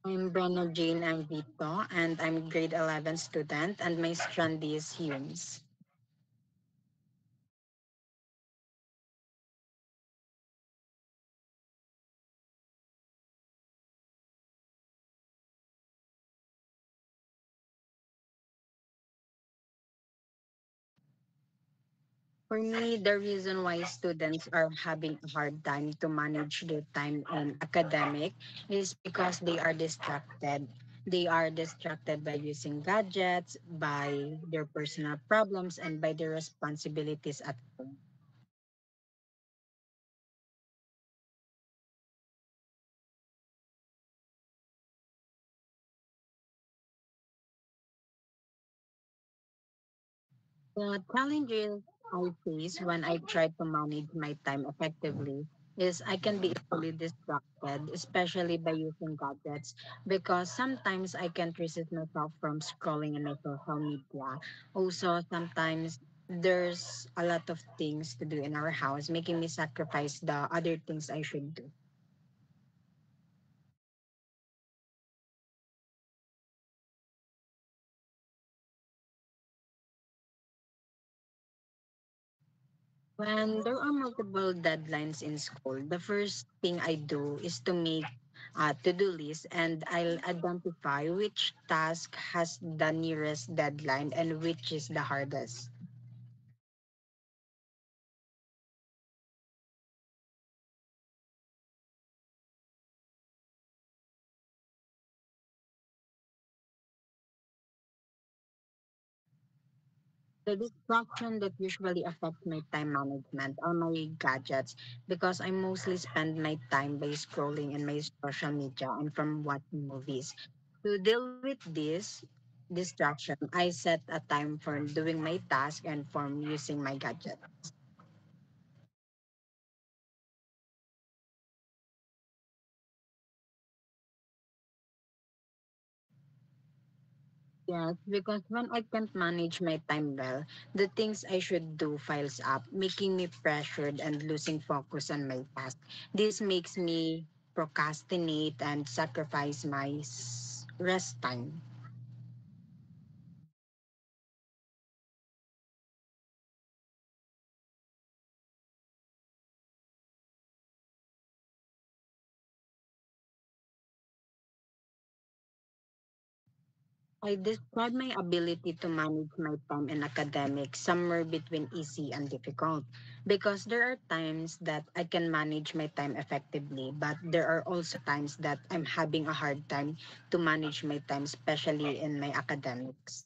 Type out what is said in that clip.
I'm Brenna Jane Vito, and I'm grade 11 student, and my strand is Humes. For me, the reason why students are having a hard time to manage their time in academic is because they are distracted. They are distracted by using gadgets, by their personal problems, and by their responsibilities at home. The challenges I face when I try to manage my time effectively is I can be easily distracted, especially by using gadgets, because sometimes I can't resist myself from scrolling in my social media. Also, sometimes there's a lot of things to do in our house, making me sacrifice the other things I should do. When there are multiple deadlines in school, the first thing I do is to make a to-do list, and I'll identify which task has the nearest deadline and which is the hardest. The distraction that usually affects my time management are my gadgets, because I mostly spend my time by scrolling in my social media and from watching movies. To deal with this distraction, I set a time for doing my task and for using my gadget. Yes, because when I can't manage my time well, the things I should do piles up, making me pressured and losing focus on my task. This makes me procrastinate and sacrifice my rest time. I describe my ability to manage my time in academics somewhere between easy and difficult, because there are times that I can manage my time effectively, but there are also times that I'm having a hard time to manage my time, especially in my academics.